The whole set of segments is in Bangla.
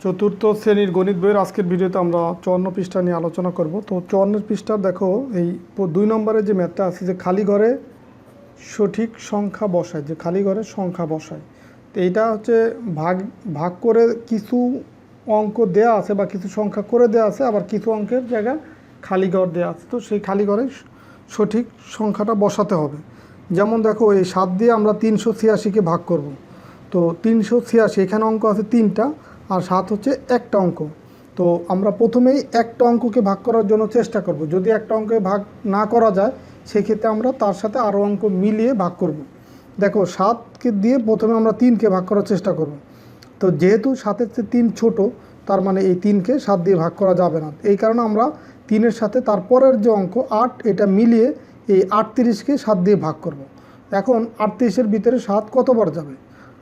চতুর্থ শ্রেণীর গণিত বইয়ের আজকের ভিডিওতে আমরা 54 পৃষ্ঠা নিয়ে আলোচনা করব। তো 54 পৃষ্ঠার দেখো এই 2 নম্বরে যে ম্যাথটা আছে যে খালি ঘরে সঠিক সংখ্যা বসায়, যে খালি ঘরে সংখ্যা বসায়। তো এইটা হচ্ছে ভাগ করে কিছু অঙ্ক দেয়া আছে বা কিছু সংখ্যা করে দেয়া আছে, আবার কিছু অঙ্কের জায়গায় খালি ঘর দেওয়া আছে। তো সেই খালি ঘরে সঠিক সংখ্যাটা বসাতে হবে। যেমন দেখো এই 7 দিয়ে আমরা 386কে ভাগ করব। তো 386 এখানে অঙ্ক আছে 3টা, আর 7 হচ্ছে একটা অঙ্ক। তো আমরা প্রথমেই একটা অঙ্ককে ভাগ করার জন্য চেষ্টা করব। যদি একটা অঙ্কে ভাগ না করা যায় সেক্ষেত্রে আমরা তার সাথে আরও অঙ্ক মিলিয়ে ভাগ করব। দেখো 7কে দিয়ে প্রথমে আমরা 3কে ভাগ করার চেষ্টা করব। তো যেহেতু 7-এর চেয়ে 3 ছোটো, তার মানে এই 3কে 7 দিয়ে ভাগ করা যাবে না। এই কারণে আমরা 3-এর সাথে তারপরের যে অঙ্ক 8 এটা মিলিয়ে এই 38কে 7 দিয়ে ভাগ করব। এখন 38-এর ভিতরে 7 কতবার যাবে,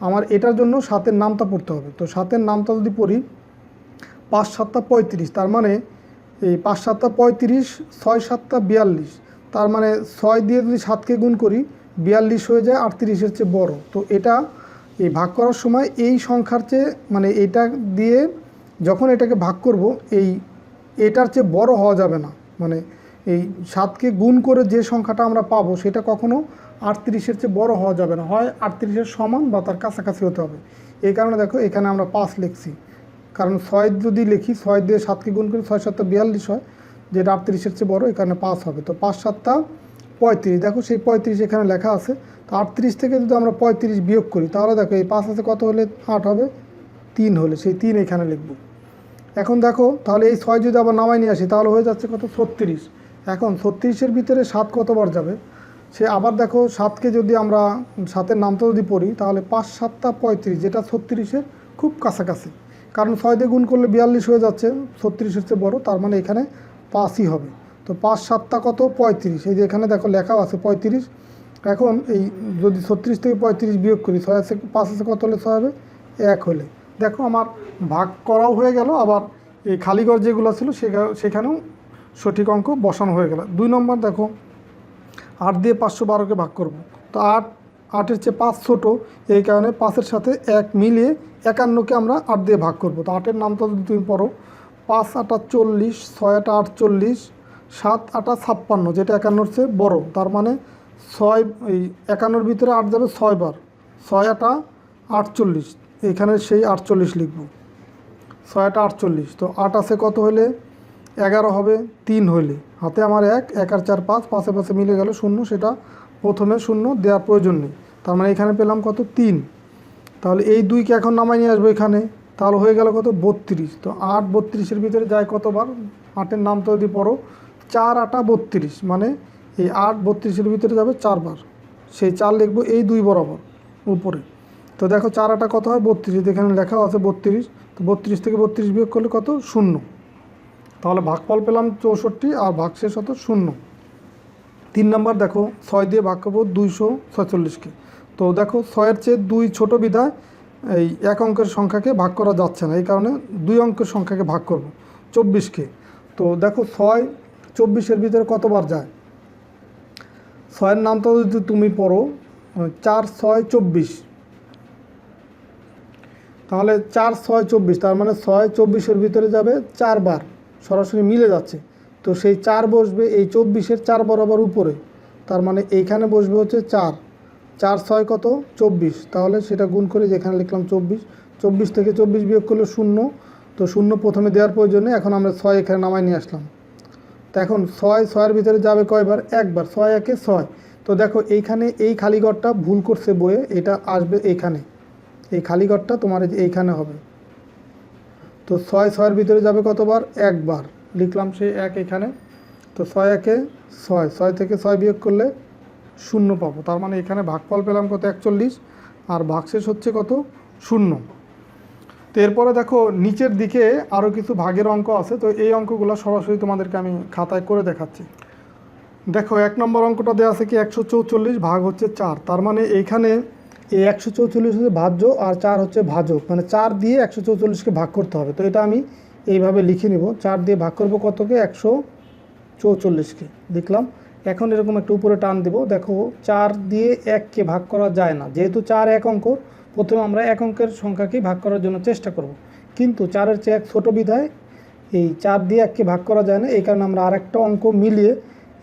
আমার এটার জন্য 7-এর নামটা পড়তে হবে। তো 7-এর নামটা যদি পড়ি 5 × 7 = 35, তার মানে এই 5 × 7 = 35, 6 × 7 = 42, তার মানে 6 দিয়ে যদি 7কে গুণ করি 42 হয়ে যায় 38-এর চেয়ে বড়। তো এটা এই ভাগ করার সময় এই সংখ্যার চেয়ে মানে এটা দিয়ে যখন এটাকে ভাগ করব এটার চেয়ে বড় হওয়া যাবে না। মানে এই 7কে গুণ করে যে সংখ্যাটা আমরা পাবো সেটা কখনো 38-এর চেয়ে বড় হওয়া যাবে না, হয় 38-এর সমান বা তার কাছাকাছি হতে হবে। এই কারণে দেখো এখানে আমরা 5 লিখছি, কারণ 6 যদি লিখি 6 দিয়ে 7কে গুণ করি 6 × 7 = 42 হয়, যেটা 38-এর চেয়ে বড়, এই কারণে 5 হবে। তো 5 × 7 = 35, দেখো সেই 35 এখানে লেখা আছে। তো 38 থেকে যদি আমরা 35 বিয়োগ করি তাহলে দেখো এই 5 আছে কত হলে 8 হবে, 3 হলে সেই 3 এখানে লিখব। এখন দেখো তাহলে এই 6 যদি আবার নামাই নিয়ে আসি তাহলে হয়ে যাচ্ছে কত, 36। এখন 36-এর ভিতরে 7 কতবার যাবে, সে আবার দেখো 7কে যদি আমরা 7-এর নামটা যদি পড়ি তাহলে 5 × 7 = 35, যেটা 36-এর খুব কাছাকাছি, কারণ 6 দিয়ে গুণ করলে 42 হয়ে যাচ্ছে, 36-এর চেয়ে বড়, তার মানে এখানে 5ই হবে। তো 5 × 7 = কত, 35, এই যে এখানে দেখো লেখাও আছে 35। এখন এই যদি 36 থেকে 35 বিয়োগ করি 6 আছে 5 আছে কত হলে 6 হবে, 1 হলে। দেখো আমার ভাগ করাও হয়ে গেল, আবার এই খালিঘর যেগুলো ছিল সেখানেও সঠিক অঙ্ক বসানো হয়ে গেল। 2 নম্বর দেখো 8 দিয়ে 512কে ভাগ করব। তো 8-এর চেয়ে 5 ছোটো, এই কারণে 5-এর সাথে 1 মিলিয়ে 51কে আমরা 8 দিয়ে ভাগ করব। তো 8-এর নামটা যদি তুমি পড়ো 5 × 8 = 40, 6 × 8 = 48, 7 × 8 = 56, যেটা 51-এর চেয়ে বড়, তার মানে 6 এই 51-এর ভিতরে 8 যাবে 6 বার, 6 × 8 = 48, এখানে সেই 48 লিখব, 6 × 8 = 48। তো 8 আছে কত হলে 11 হবে, 3 হইলে, হাতে আমার 1 1 আর 4 5, 5-এ 5-এ মিলে গেল 0, সেটা প্রথমে 0 দেওয়ার প্রয়োজন নেই, তার মানে এখানে পেলাম কত, 3। তাহলে এই 2কে এখন নামাই নিয়ে আসবো এখানে, তাহলে হয়ে গেল কত, 32। তো 8 32-এর ভিতরে যায় কতবার, 8-এর নামটা যদি পড়ো 4 × 8 = 32, মানে এই 8 32-এর ভিতরে যাবে 4 বার, সেই 4 লিখবো এই 2 বরাবর উপরে। তো দেখো 4 × 8 কত হয়, 32, এখানে লেখাও আছে 32। তো 32 থেকে 32 বিয়োগ করলে কত, 0। তাহলে ভাগফল পেলাম 64 আর ভাগশেষ হতো 0। 3 নম্বর দেখো 6 দিয়ে ভাগ করবো 246কে। তো দেখো 6-এর চেয়ে 2 ছোটো বিধায় এই এক অঙ্কের সংখ্যাকে ভাগ করা যাচ্ছে না, এই কারণে 2 অঙ্কের সংখ্যাকে ভাগ করব 24কে। তো দেখো 6 24-এর ভিতরে কতবার যায়, 6-এর নামটা যদি তুমি পড়ো 4 × 6 = 24, তাহলে 4 × 6 = 24, তার মানে 6 24-এর ভিতরে যাবে 4 বার, সরাসরি মিলে যাচ্ছে। তো সেই 4 বসবে এই 24-এর 4 বরাবর উপরে, তার মানে এইখানে বসবে হচ্ছে 4, 4 × 6 = কত, 24, তাহলে সেটা গুণ করে যেখানে লিখলাম 24, 24 থেকে 24 বিয়োগ করলে 0। তো 0 প্রথমে দেওয়ার প্রয়োজনে এখন আমরা 6 এখানে নামাই নিয়ে আসলাম। তো এখন 6-6-এর ভিতরে যাবে কয়বার, একবার, 6 × 1 = 6। তো দেখো এইখানে এই খালিঘরটা ভুল করছে বইয়ে, এটা আসবে এইখানে, এই খালিঘরটা তোমার এইখানে হবে। তো 6-6-এর ভিতরে যাবে কতবার, একবার, লিখলাম সেই 1 এখানে। তো 6 × 1 = 6, 6 থেকে 6 বিয়োগ করলে 0 পাবো, তার মানে এখানে ভাগফল পেলাম কত, 41, আর ভাগশেষ হচ্ছে কত, 0। তো এরপরে দেখো নিচের দিকে আরও কিছু ভাগের অঙ্ক আছে। তো এই অঙ্কগুলো সরাসরি তোমাদেরকে আমি খাতায় করে দেখাচ্ছি। দেখো 1 নম্বর অঙ্কটা দেওয়া আছে কি 144 ভাগ হচ্ছে 4, তার মানে এইখানে এই 144 হচ্ছে ভাজ্য আর 4 হচ্ছে ভাজক, মানে 4 দিয়ে 144কে ভাগ করতে হবে। তো এটা আমি এইভাবে লিখে নিব, 4 দিয়ে ভাগ করব কতকে, 144কে লিখলাম। এখন এরকম একটু উপরে টান দেব, দেখো 4 দিয়ে 1কে ভাগ করা যায় না, যেহেতু 4 এক অঙ্ক, প্রথমে আমরা এক অঙ্কের সংখ্যাকে ভাগ করার জন্য চেষ্টা করব। কিন্তু 4-এর চেয়ে 1 ছোটো বিধায় এই 4 দিয়ে 1কে ভাগ করা যায় না। এই কারণে আমরা আরেকটা অঙ্ক মিলিয়ে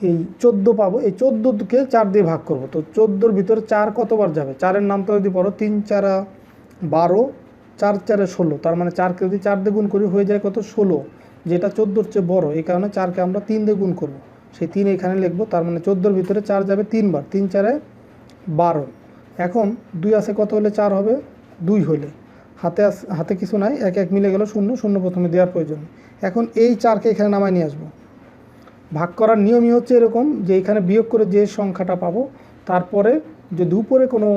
এই 14 পাবো। এই 14কে 4 দিয়ে ভাগ করব। তো 14-র ভিতরে 4 কতবার যাবে? 4-এর নামটা যদি পড়ো 3 4 12, 4 4 16, তার মানে 4কে যদি 4 দিয়ে গুণ করি হয়ে যায় কত? 16, যেটা 14-র চেয়ে বড়। এই কারণে 4কে আমরা 3 দিয়ে গুণ করব। সেই 3 এখানে লিখবো। তার মানে 14-র ভিতরে 4 যাবে 3 বার, 3 4 12। এখন 2 আছে কত হলে 4 হবে? 2 হলে। হাতে কিছু নাই, 1 1 মিলে গেল 0 0 প্রথমে দেওয়ার প্রয়োজন। এখন এই 4কে এখানে নামায় নিয়ে আসবো। ভাগ করার নিয়মই হচ্ছে এরকম যে এখানে বিয়োগ করে যে সংখ্যাটা পাবো তারপরে যদি উপরে কোনো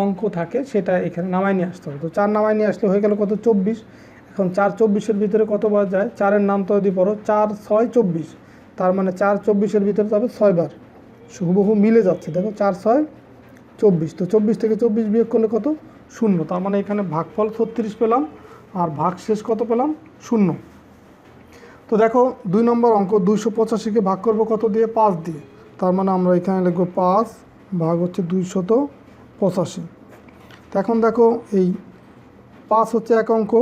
অঙ্ক থাকে সেটা এখানে নামায় নিয়ে আসতে হবে। তো 4 নামায় নিয়ে আসলে হয়ে গেল কত? 24। এখন 4 24-এর ভিতরে কতবার যায়? 4-এর নাম তো যদি পড়ো 4 6 24, তার মানে 4 24-এর ভিতরে যাবে 6 বার। হুবহু মিলে যাচ্ছে, দেখো 4 6 24। তো 24 থেকে 24 বিয়োগ করলে কত? 0। তার মানে এখানে ভাগফল 36 পেলাম আর ভাগশেষ কত পেলাম? 0। তো দেখো 2 নম্বর অঙ্ক 285-কে ভাগ করব কত দিয়ে? 5 দিয়ে। তার মানে আমরা এখানে লিখব 5 ভাগ হচ্ছে 285। তো এখন দেখো এই 5 হচ্ছে এক অঙ্ক,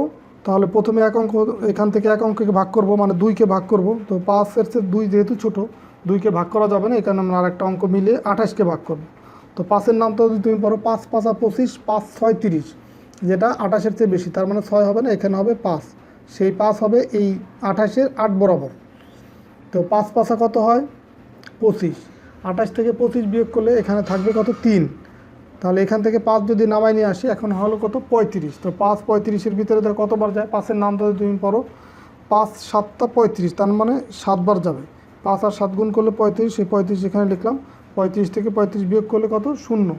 তাহলে প্রথমে এক অঙ্ক এখান থেকে এক অঙ্ককে ভাগ করব, মানে 2কে ভাগ করব। তো 5-এর চেয়ে 2 যেহেতু ছোটো, 2কে ভাগ করা যাবে না, এখানে আমরা আরেকটা অঙ্ক মিলে 28-কে ভাগ করব। তো 5-এর নামটা যদি তুমি পড়ো 5 5 25, 5 6 30, যেটা 28-এর চেয়ে বেশি, তার মানে 6 হবে না, এখানে হবে 5। সেই 5 হবে এই 28-এর 8 বরাবর। তো 5 5 কত হয়? 25। 28 থেকে 25 বিয়োগ করলে এখানে থাকবে কত? 3। তাহলে এখান থেকে 5 যদি নামায় নিয়ে আসি, এখন হলো কত? 35। তো 5 35-এর ভিতরে ধর কতবার যায়? 5-এর নামটা যদি তুমি পড়ো 5 7 35, তার মানে 7 বার যাবে। 5 আর 7 গুণ করলে 35, সেই 35 এখানে লিখলাম। 35 থেকে 35 বিয়োগ করলে কত? 0।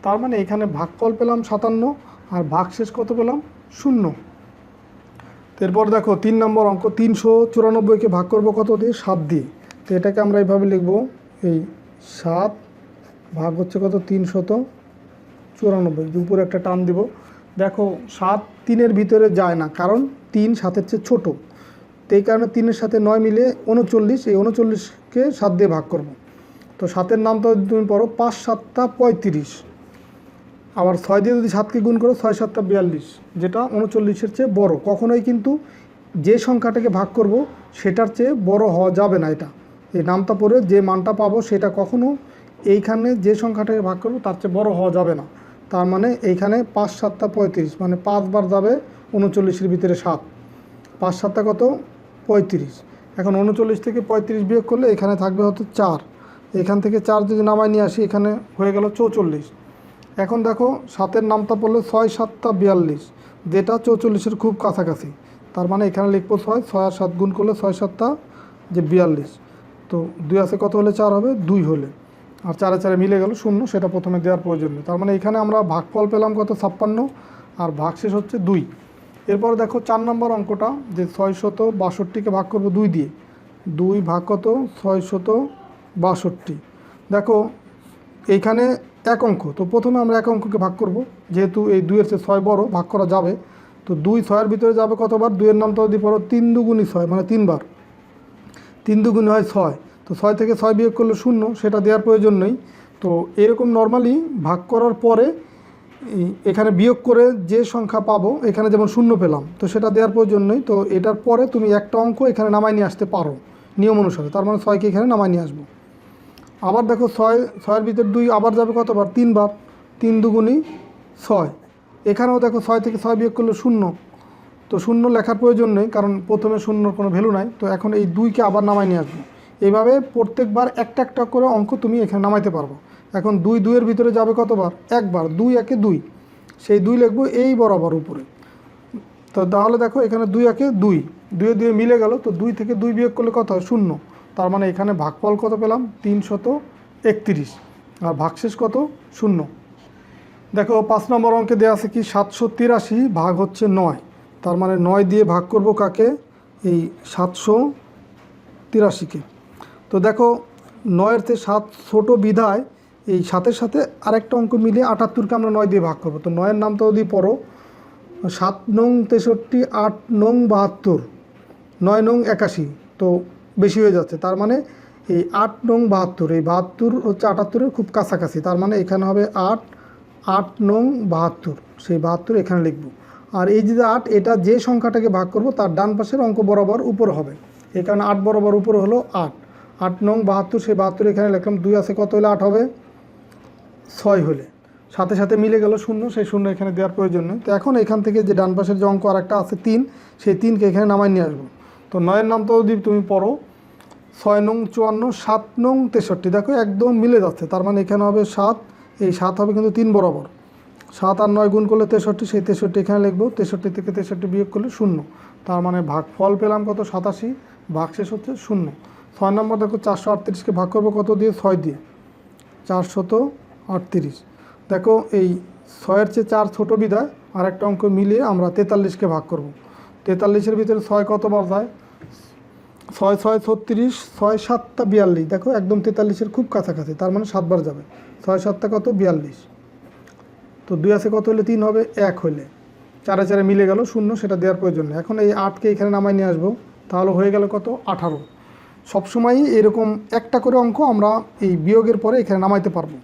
তার মানে এখানে ভাগফল পেলাম 57 আর ভাগশেষ কত পেলাম? 0। এরপর দেখো 3 নম্বর অঙ্ক 394-কে ভাগ করব কত দিয়ে? 7 দিয়ে। তো এটাকে আমরা এইভাবে লিখব, এই 7 ভাগ হচ্ছে কত? 394, উপরে একটা টান দিব। দেখো 7 3-এর ভিতরে যায় না, কারণ 3 7-এর চেয়ে ছোটো। তো এই কারণে 3-এর সাথে 9 মিলে 39, এই 39-কে 7 দিয়ে ভাগ করব। তো 7-এর নামটা যদি তুমি পড়ো 5 7 35, আবার 6 দিয়ে যদি 7কে গুণ করো 6 7 42, যেটা 39-এর চেয়ে বড়। কখনোই কিন্তু যে সংখ্যাটাকে ভাগ করব সেটার চেয়ে বড় হওয়া যাবে না। এটা এই নামটা পড়ে যে মানটা পাবো সেটা কখনো এইখানে যে সংখ্যাটাকে ভাগ করব তার চেয়ে বড় হওয়া যাবে না। তার মানে এইখানে 5 7 35, মানে 5 বার যাবে 39-এর ভিতরে 7। 5 7 কত? 35। এখন 39 থেকে 35 বিয়োগ করলে এখানে থাকবে হয়তো 4। এখান থেকে 4 যদি নামায় নিয়ে আসি, এখানে হয়ে গেল 44। এখন দেখো 7-এর নামটা পড়লে 6 7 42, যেটা 44-এর খুব কাছাকাছি। তার মানে এখানে লিখবো 6 6 আর 7 গুণ করলে 6 7 যে 42। তো 2 আছে কত হলে 4 হবে? 2 হলে। আর 4 4 মিলে গেল 0, সেটা প্রথমে দেওয়ার প্রয়োজন নেই। তার মানে এখানে আমরা ভাগফল পেলাম কত? 56 আর ভাগশেষ হচ্ছে 2। এরপর দেখো 4 নম্বর অঙ্কটা যে 662-কে ভাগ করব 2 দিয়ে। 2 ভাগ কত? 662। দেখো এইখানে এক অঙ্ক, তো প্রথমে আমরা এক অঙ্ককে ভাগ করব, যেহেতু এই 2-এর চেয়ে 6 বড়, ভাগ করা যাবে। তো 2 6-এর ভিতরে যাবে কতবার? 2-এর নামটা যদি পড়ো 3 2 6, মানে 3 বার। 3 2 হয় 6। তো 6 থেকে 6 বিয়োগ করলে 0, সেটা দেওয়ার প্রয়োজন নেই। তো এরকম নর্মালি ভাগ করার পরে এখানে বিয়োগ করে যে সংখ্যা পাবো, এখানে যেমন 0 পেলাম, তো সেটা দেওয়ার প্রয়োজন নেই। তো এটার পরে তুমি একটা অঙ্ক এখানে নামায় নিয়ে আসতে পারো নিয়ম অনুসারে। তার মানে 6কে এখানে নামায় নিয়ে আসবো। আবার দেখো 6-6-এর ভিতর 2 আবার যাবে কতবার? 3 বার। 3 2 6। এখানেও দেখো 6 থেকে 6 বিয়োগ করলে 0। তো 0 লেখার প্রয়োজন নেই, কারণ প্রথমে 0-র কোনো ভ্যালু নাই। তো এখন এই 2কে আবার নামায় নিয়ে আসবো। এইভাবে প্রত্যেকবার একটা একটা করে অঙ্ক তুমি এখানে নামাইতে পারবো। এখন 2 2-এর ভিতরে যাবে কতবার? একবার। 2 1 2, সেই 2 লিখবো এই বরাবর উপরে। তো তাহলে দেখো এখানে 2 1 2, 2 2 মিলে গেল। তো 2 থেকে 2 বিয়োগ করলে কত হয়? 0। তার মানে এখানে ভাগফল কত পেলাম? 331 আর ভাগশেষ কত? 0। দেখো 5 নম্বর অঙ্কে দেওয়া আছে কি 783 ভাগ হচ্ছে 9। তার মানে 9 দিয়ে ভাগ করব কাকে? এই 783-কে। তো দেখো 9-এর থেকে 7 ছোটো বিধায় এই 7-এর সাথে আরেকটা অঙ্ক মিলিয়ে 78-কে আমরা 9 দিয়ে ভাগ করব। তো 9-এর নামটা যদি পড়ো 7 নং 63, 8 নং 72, 9 নং 81, তো বেশি হয়ে যাচ্ছে। তার মানে এই 8 নং 72, এই 72 হচ্ছে 78-এর খুব কাছাকাছি। তার মানে এখানে হবে 8 8 নং 72, সেই 72 এখানে লিখব। আর এই যে 8, এটা যে সংখ্যাটাকে ভাগ করব তার ডান পাশের অঙ্ক বরাবর উপর হবে। এই কারণে 8 বরাবর উপর হলো 8। 8 নং 72, সেই 72 এখানে লিখলাম। 2 আছে কত হলে 8 হবে? 6 হলে। সাথে সাথে মিলে গেল শূন্য, সেই শূন্য এখানে দেওয়ার প্রয়োজন নেই। তো এখন এখান থেকে যে ডান পাশের যে অঙ্ক আর একটা আছে 3, সেই 3কে এখানে নামাই নিয়ে আসবো। তো 9-এর নাম তো যদি তুমি পড়ো 6 নং 54, 7 নং 63, দেখো একদম মিলে যাচ্ছে। তার মানে এখানে হবে 7, এই 7 হবে কিন্তু 3 বরাবর। 7 আর 9 গুণ করলে 63, সেই 63 এখানে লিখবো। 63 থেকে 63 বিয়োগ করলে 0। তার মানে ভাগফল পেলাম কত? 87, ভাগশেষ হচ্ছে 0। 6 নম্বর দেখো 438কে ভাগ করবো কত দিয়ে? 6 দিয়ে। 438, দেখো এই 6-এর চেয়ে 4 ছোটো বিধায় আর একটা অঙ্ক মিলিয়ে আমরা 43কে ভাগ করব। 43-এর ভিতরে 6 কতবার যায়? 6 6 36, 6 7 42, দেখো একদম 43-এর খুব কাছাকাছি। তার মানে 7 বার যাবে। 6 7 কত? 42। তো 2 আছে কত হলে 3 হবে? 1 হলে। 4 4 মিলে গেল শূন্য, সেটা দেওয়ার প্রয়োজন নেই। এখন এই 8কে এখানে নামাই নিয়ে আসবো, তাহলে হয়ে গেল কত? 18। সবসময়ই এরকম একটা করে অঙ্ক আমরা এই বিয়োগের পরে এখানে নামাইতে পারবো।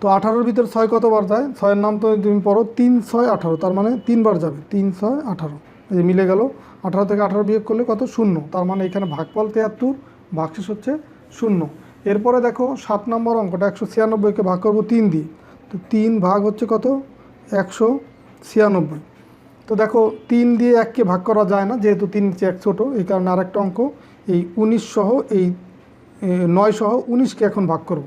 তো 18-র ভিতর 6 কতবার যায়? 6-এর নাম তো তুমি পড়ো 3 6 18, তার মানে 3 বার যাবে। 3 6 18, এই যে মিলে গেল। 18 থেকে 18 বিয়োগ করলে কত? 0। তার মানে এখানে ভাগফল 73, ভাগশেষ হচ্ছে 0। এরপরে দেখো 7 নম্বর অঙ্কটা 196কে ভাগ করবো 3 দিয়ে। তো 3 ভাগ হচ্ছে কত? 196। তো দেখো 3 দিয়ে 1কে ভাগ করা যায় না, যেহেতু 3 চেয়ে 1 ছোটো। এই কারণে আরেকটা অঙ্ক এই 19 সহ, এই 9 সহ 19কে এখন ভাগ করব।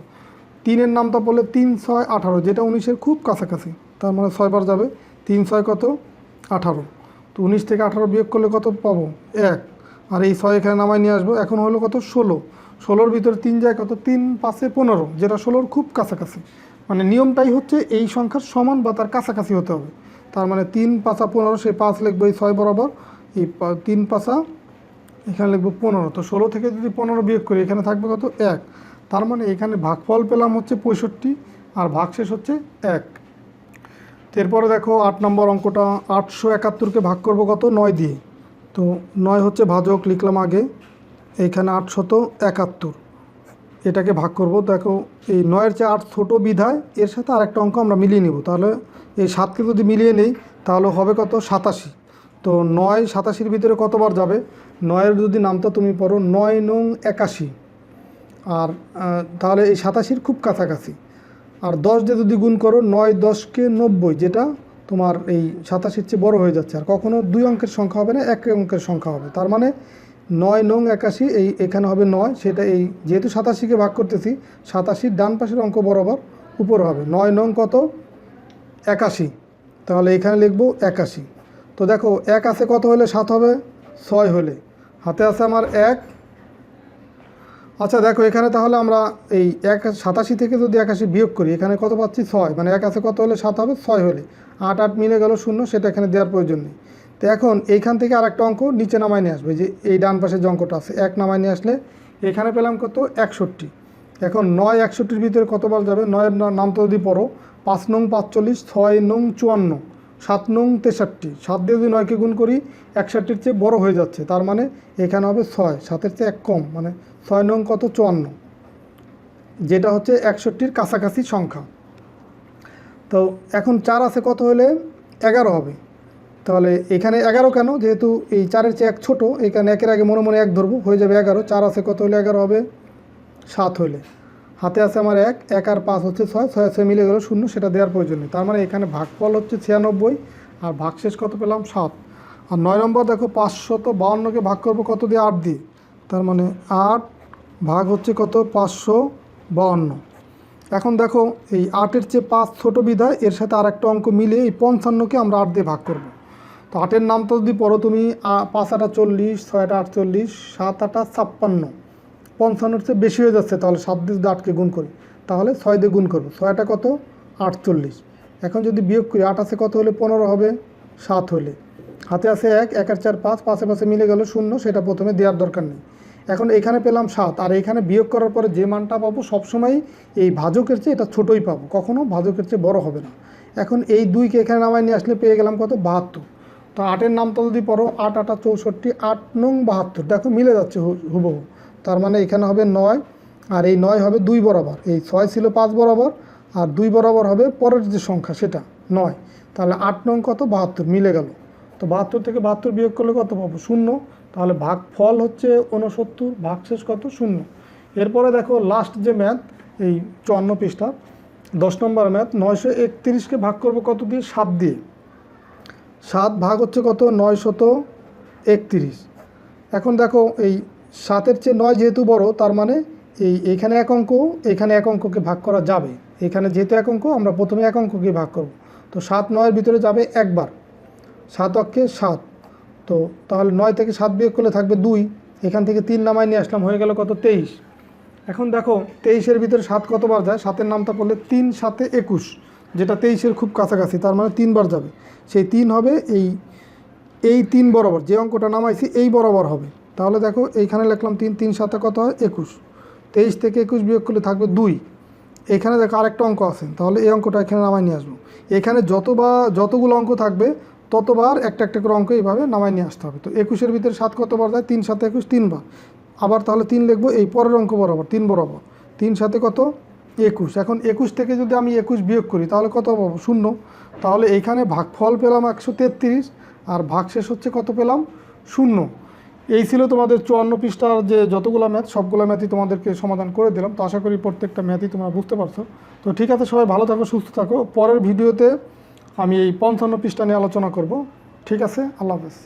3-এর নামটা পড়লে 3 6 18, যেটা 19-এর খুব কাছাকাছি। তার মানে 6 বার যাবে। 3 6 কত? 18। তো 19 থেকে 18 বিয়োগ করলে কত পাবো? 1। আর এই 6 এখানে নামাই নিয়ে আসবো। এখন হলো কত? 16। 16-র ভিতরে 3 যায় কত? 3 5 15, যেটা 16-র খুব কাছাকাছি। মানে নিয়মটাই হচ্ছে এই সংখ্যার সমান বা তার কাছাকাছি হতে হবে। তার মানে 3 5 15, সেই 5 লিখবো এই 6 বরাবর। এই 3 5 এখানে লিখবো 15। তো 16 থেকে যদি 15 বিয়োগ করি, এখানে থাকবে কত? 1। তার মানে এখানে ভাগফল পেলাম হচ্ছে 65, আর ভাগশেষ হচ্ছে 1। এরপরে দেখো 8 নম্বর অঙ্কটা 871কে ভাগ করব কত? 9 দিয়ে। তো 9 হচ্ছে ভাজক, লিখলাম আগে। এইখানে 871, এটাকে ভাগ করব। দেখো এই 9-এর চেয়ে 8 ছোটো বিধায় এর সাথে আরেকটা অঙ্ক আমরা মিলিয়ে নেব। তাহলে এই 7কে যদি মিলিয়ে নেই তাহলে হবে কত? 87। তো 9 87-র ভিতরে কতবার যাবে? 9-এর যদি নামটা তুমি পড়ো 9 নং 81, আর তাহলে এই 87-র খুব কাছাকাছি। আর 10 দিয়ে যদি গুণ করো 9 10কে 90, যেটা তোমার এই 87-র চেয়ে বড় হয়ে যাচ্ছে। আর কখনো 2 অঙ্কের সংখ্যা হবে না, 1 অঙ্কের সংখ্যা হবে। তার মানে 9 নং 81, এই এখানে হবে 9, সেটা এই যেহেতু 87কে ভাগ করতেছি, 87-র ডান পাশের অঙ্ক বরাবর উপর হবে। 9 নং কত? 81, তাহলে এখানে লিখবো 81। তো দেখো 1 আছে কত হলে 7 হবে? 6 হলে। হাতে আছে আমার 1। আচ্ছা দেখো এখানে তাহলে আমরা এই 87 থেকে যদি 81 বিয়োগ করি, এখানে কত পাচ্ছি? 6। মানে 1 আছে কত হলে 7 হবে? 6 হলে। 8 8 মিলে গেল 0, সেটা এখানে দেওয়ার প্রয়োজন নেই। তো এখন এইখান থেকে আরেকটা অঙ্ক নিচে নামাই নিয়ে আসবে, যে এই ডান পাশে যে অঙ্কটা আছে 1 নামাই নিয়ে আসলে এখানে পেলাম কত? 61। এখন 9 61-র ভিতরে কতবার যাবে? 9-এর নাম তো যদি পড়ো 5 নং 45, 6 নং 54, 7 নং 63। 7 দিয়ে যদি 9কে গুণ করি 61-র চেয়ে বড় হয়ে যাচ্ছে। তার মানে এখানে হবে 6, 7-এর চেয়ে 1 কম। মানে 6 নং কত? 54, যেটা হচ্ছে 61-র কাছাকাছি সংখ্যা। তো এখন 4 আছে কত হলে 11 হবে? তাহলে এখানে 11 কেন? যেহেতু এই 4-এর চেয়ে 1 ছোটো, এখানে 1-এর আগে মনে মনে 1 ধরবো, হয়ে যাবে 11। 4 আছে কত হলে 11 হবে? 7 হলে। হাতে আছে আমার 1, 1 আর 5 হচ্ছে 6, 6 আছে মিলে গেল 0, সেটা দেওয়ার প্রয়োজন নেই। তার মানে এখানে ভাগফল হচ্ছে 96, আর ভাগশেষ কত পেলাম? 7। আর 9 নম্বর দেখো 552কে ভাগ করবো কত দিয়ে? 8 দিয়ে। তার মানে 8 ভাগ হচ্ছে কত? 552। এখন দেখো এই 8-এর চেয়ে 5 ছোটো বিধায় এর সাথে আরেকটা অঙ্ক মিলে এই 55কে আমরা 8 দিয়ে ভাগ করব। তো 8-এর নাম তো যদি পড়ো তুমি 5 8 40, 6 8 48, 7 8 56, 55-র চেয়ে বেশি হয়ে যাচ্ছে। তাহলে 7 দিয়ে যদি 8কে গুণ করি, তাহলে 6 দিয়ে গুণ করবো। 6টা কত? 48। এখন যদি বিয়োগ করি 8 আছে কত হলে 15 হবে? 7 হলে। হাতে আছে 1, 1 আর 4 5, 5 পাশে মিলে গেল 0, সেটা প্রথমে দেওয়ার দরকার নেই। এখন এখানে পেলাম 7, আর এখানে বিয়োগ করার পরে যে মানটা পাবো সবসময় এই ভাজকের চেয়ে এটা ছোটোই পাবো, কখনো ভাজকের চেয়ে বড় হবে না। এখন এই 2কে এখানে নামাই নিয়ে আসলে পেয়ে গেলাম কত? 72। তো 8-এর নামটা যদি পড়ো 8 8 64, 8 নং 72, দেখো মিলে যাচ্ছে হুবহু। তার মানে এখানে হবে 9, আর এই 9 হবে 2 বরাবর। এই 6 ছিল 5 বরাবর, আর 2 বরাবর হবে পরের যে সংখ্যা সেটা 9। তাহলে 8 নং কত 72 মিলে গেল। তো 72 থেকে 72 বিয়োগ করলে কত পাবো 0। তাহলে ভাগফল হচ্ছে 69, ভাগশেষ কত 0। এরপরে দেখো লাস্ট যে ম্যাথ এই 54 পৃষ্ঠা 10 নম্বর ম্যাথ, 931কে ভাগ করবো কত দিয়ে 7 দিয়ে। 7 ভাগ হচ্ছে কত 931। এখন দেখো এই 7-এর চেয়ে 9 যেহেতু বড়, তার মানে এইখানে এক অঙ্ক, এখানে এক অঙ্ককে ভাগ করা যাবে। এখানে যেহেতু এক অঙ্ক, আমরা প্রথমে এক অঙ্ককে ভাগ করব। তো 7 9-এর ভিতরে যাবে একবার, 7 অক্ষে 7। তো তাহলে 9 থেকে 7 বিয়োগ করলে থাকবে 2, এখান থেকে 3 নামায় নিয়ে আসলাম, হয়ে গেল কত 23। এখন দেখো 23-এর ভিতরে 7 কতবার যায়, 7-এর নামটা পড়লে 3 7 21, যেটা 23-এর খুব কাছাকাছি, তার মানে 3 বার যাবে। সেই 3 হবে এই 3 বরাবর, যে অঙ্কটা নামাইছি এই বরাবর হবে। তাহলে দেখো এইখানে লিখলাম 3, 3 7 কত হয় 21, 23 থেকে 21 বিয়োগ করলে থাকবে 2। এখানে দেখো আরেকটা অঙ্ক আছে, তাহলে এই অঙ্কটা এখানে নামায় নিয়ে আসবো। এখানে যতগুলো অঙ্ক থাকবে ততবার একটা একটা করে অঙ্ক এইভাবে নামায় নিয়ে আসতে হবে। তো 21-এর ভিতরে 7 কতবার যায়, 3 7 21, 3 বার। আবার তাহলে 3 লিখবো এই পরের অঙ্ক বরাবর, 3 বরাবর, 3 7 কত 21। এখন 21 থেকে যদি আমি 21 বিয়োগ করি তাহলে কত পাবো 0। তাহলে এইখানে ভাগফল পেলাম 133, আর ভাগশেষ হচ্ছে কত পেলাম 0। এই ছিল তোমাদের 54 পৃষ্ঠার যে যতগুলো ম্যাথ, সবগুলো ম্যাথই তোমাদেরকে সমাধান করে দিলাম। তো আশা করি প্রত্যেকটা ম্যাথই তোমরা বুঝতে পারছো। তো ঠিক আছে, সবাই ভালো থাকো, সুস্থ থাকো। পরের ভিডিওতে আমি এই 55 পৃষ্ঠা নিয়ে আলোচনা করব। ঠিক আছে, আল্লাহ হাফেজ।